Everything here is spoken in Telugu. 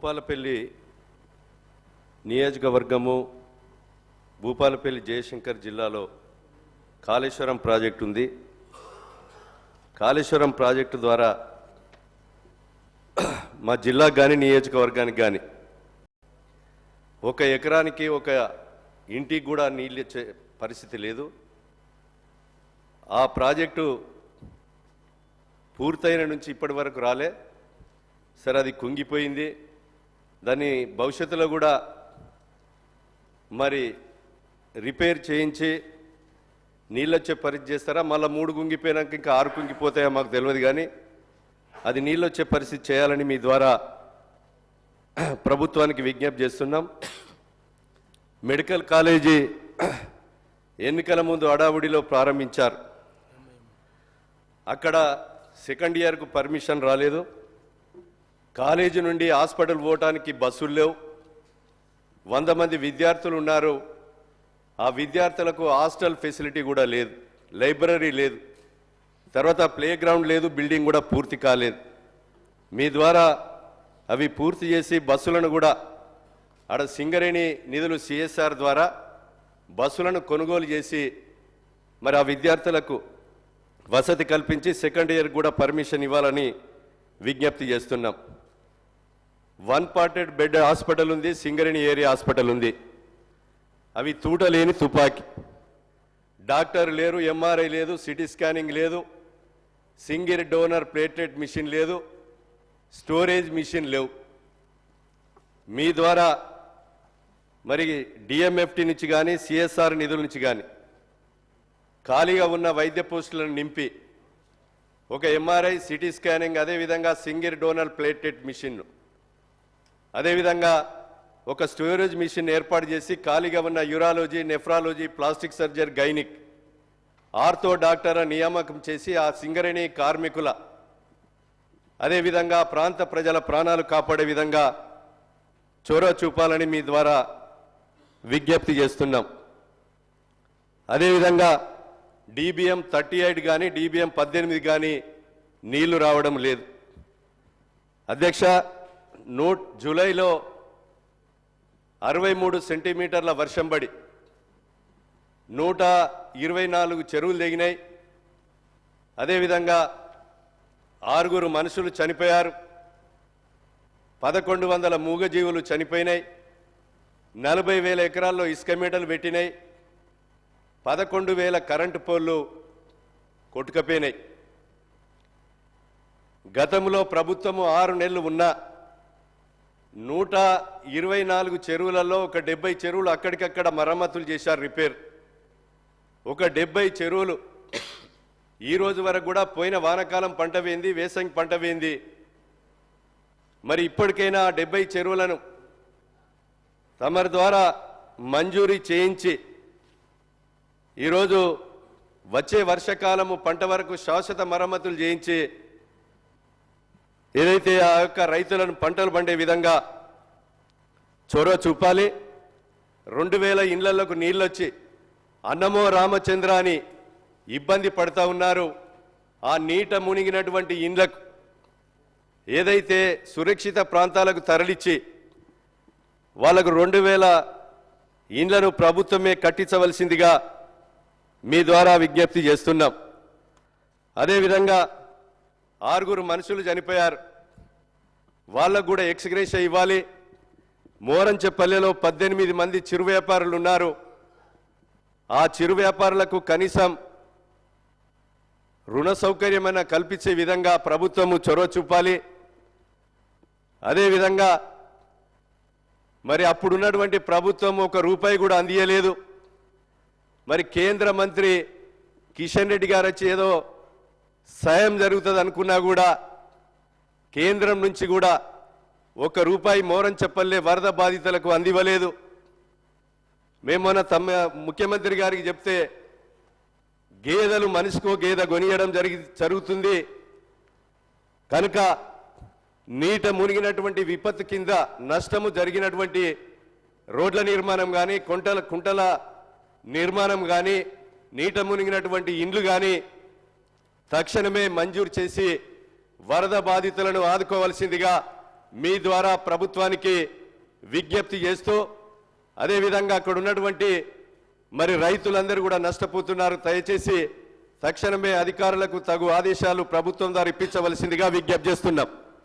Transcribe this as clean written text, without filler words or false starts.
భూపాలపల్లి నియోజకవర్గము భూపాలపల్లి జయశంకర్ జిల్లాలో కాళేశ్వరం ప్రాజెక్టు ఉంది. కాళేశ్వరం ప్రాజెక్టు ద్వారా మా జిల్లాకు కానీ నియోజకవర్గానికి కానీ ఒక ఎకరానికి ఒక ఇంటికి కూడా నీళ్ళు ఇచ్చే పరిస్థితి లేదు. ఆ ప్రాజెక్టు పూర్తయిన నుంచి ఇప్పటి వరకు రాలే. సరే, అది కుంగిపోయింది. దాన్ని భవిష్యత్తులో కూడా మరి రిపేర్ చేయించి నీళ్ళు వచ్చే పరిస్థితి చేస్తారా, మళ్ళీ 3 కుంగిపోయినాక ఇంకా 6 కుంగిపోతాయో మాకు తెలియదు. కానీ అది నీళ్ళు వచ్చే పరిస్థితి చేయాలని మీ ద్వారా ప్రభుత్వానికి విజ్ఞప్తి చేస్తున్నాం. మెడికల్ కాలేజీ ఎన్నికల ముందు అడావుడిలో ప్రారంభించారు. అక్కడ సెకండ్ ఇయర్కు పర్మిషన్ రాలేదు. కాలేజీ నుండి హాస్పిటల్ పోవటానికి బస్సులు లేవు. 100 మంది విద్యార్థులు ఉన్నారు. ఆ విద్యార్థులకు హాస్టల్ ఫెసిలిటీ కూడా లేదు, లైబ్రరీ లేదు, తర్వాత ప్లే గ్రౌండ్ లేదు, బిల్డింగ్ కూడా పూర్తి కాలేదు. మీ ద్వారా అవి పూర్తి చేసి బస్సులను కూడా ఆడ సింగరేణి నిధులు సిఎస్ఆర్ ద్వారా బస్సులను కొనుగోలు చేసి మరి ఆ విద్యార్థులకు వసతి కల్పించి సెకండ్ ఇయర్ కూడా పర్మిషన్ ఇవ్వాలని విజ్ఞప్తి చేస్తున్నాం. 1 పార్టెడ్ బెడ్ హాస్పిటల్ ఉంది, సింగరేణి ఏరియా హాస్పిటల్ ఉంది. అవి తూటలేని తుపాకీ. డాక్టర్ లేరు, ఎంఆర్ఐ లేదు, సిటీ స్కానింగ్ లేదు, సింగిల్ డోనర్ ప్లేటెడ్ మిషన్ లేదు, స్టోరేజ్ మిషన్ లేవు. మీ ద్వారా మరి డిఎంఎఫ్టీ నుంచి కానీ సిఎస్ఆర్ నిధుల నుంచి కానీ ఖాళీగా ఉన్న వైద్య పోస్టులను నింపి ఒక ఎంఆర్ఐ, సిటీ స్కానింగ్, అదేవిధంగా సింగిల్ డోనర్ ప్లేటెడ్ మిషన్, అదేవిధంగా ఒక స్టోరేజ్ మిషన్ ఏర్పాటు చేసి ఖాళీగా ఉన్న urology, nephrology, plastic surgery, gynaec, ortho doctor నియామకం చేసి ఆ సింగరేణి కార్మికుల అదేవిధంగా ప్రాంత ప్రజల ప్రాణాలు కాపాడే విధంగా చొరవ చూపాలని మీ ద్వారా విజ్ఞప్తి చేస్తున్నాం. అదేవిధంగా DBM 38 కానీ DBM 18 కానీ నీళ్లు రావడం లేదు. అధ్యక్ష, జూలైలో 63 సెంటీమీటర్ల వర్షం పడి 124 చెరువులు తెగినాయి. అదేవిధంగా 6 మనుషులు చనిపోయారు, 1100 మూగజీవులు చనిపోయినాయి, 40,000 ఎకరాల్లో ఇసుక మేటలు పెట్టినాయి, 11,000 కరెంటు పోల్లు కొట్టుకపోయినాయి. గతంలో ప్రభుత్వము 6 నెలలు ఉన్న 124 చెరువులలో ఒక 70 చెరువులు అక్కడికక్కడ మరమ్మతులు చేశారు, రిపేర్. ఒక 70 చెరువులు ఈ రోజు వరకు కూడా పోయిన వానకాలం పంట వేయింది, వేసంగి పంట వేయింది. మరి ఇప్పటికైనా 70 చెరువులను తమరి ద్వారా మంజూరీ చేయించి ఈరోజు వచ్చే వర్షకాలము పంట వరకు శాశ్వత మరమ్మతులు చేయించి ఏదైతే ఆ యొక్క రైతులను పంటలు పండే విధంగా చొరవ చూపాలి. 2000 ఇళ్లలకు నీళ్ళు వచ్చి అన్నమో రామచంద్ర అని ఇబ్బంది పడుతూ ఉన్నారు. ఆ నీట మునిగినటువంటి ఇండ్లకు ఏదైతే సురక్షిత ప్రాంతాలకు తరలిచ్చి వాళ్లకు 2000 ఇండ్లను ప్రభుత్వమే కట్టించవలసిందిగా మీ ద్వారా విజ్ఞప్తి చేస్తున్నాం. అదేవిధంగా 6 మనుషులు చనిపోయారు, వాళ్ళకు కూడా ఎక్స్గ్రేషియా ఇవ్వాలి. మోరంచెపల్లెలో 18 మంది చిరు వ్యాపారులు ఉన్నారు. ఆ చిరు వ్యాపారులకు కనీసం రుణ సౌకర్యమైనా కల్పించే విధంగా ప్రభుత్వము చొరవ చూపాలి. అదేవిధంగా మరి అప్పుడున్నటువంటి ప్రభుత్వం ₹1 కూడా అందియలేదు. మరి కేంద్ర మంత్రి కిషన్ రెడ్డి గారు వచ్చి ఏదో సాయం జరుగుతుంది అనుకున్నా కూడా కేంద్రం నుంచి కూడా ₹1 మోరంచెపల్లె వరద బాధితులకు అందివ్వలేదు. మేము మొన్న ముఖ్యమంత్రి గారికి చెప్తే గేదెలు మనిషికో గేదె కొనియడం జరుగుతుంది కనుక నీట మునిగినటువంటి విపత్తు కింద నష్టము జరిగినటువంటి రోడ్ల నిర్మాణం కానీ కుంటల నిర్మాణం కానీ నీట మునిగినటువంటి ఇండ్లు కానీ తక్షణమే మంజూరు చేసి వరద బాధితులను ఆదుకోవాల్సిందిగా మీ ద్వారా ప్రభుత్వానికి విజ్ఞప్తి చేస్తూ అదేవిధంగా అక్కడ ఉన్నటువంటి మరి రైతులందరూ కూడా నష్టపోతున్నారు. దయచేసి తక్షణమే అధికారులకు తగు ఆదేశాలు ప్రభుత్వం ద్వారా ఇప్పించవలసిందిగా విజ్ఞప్తి చేస్తున్నాం.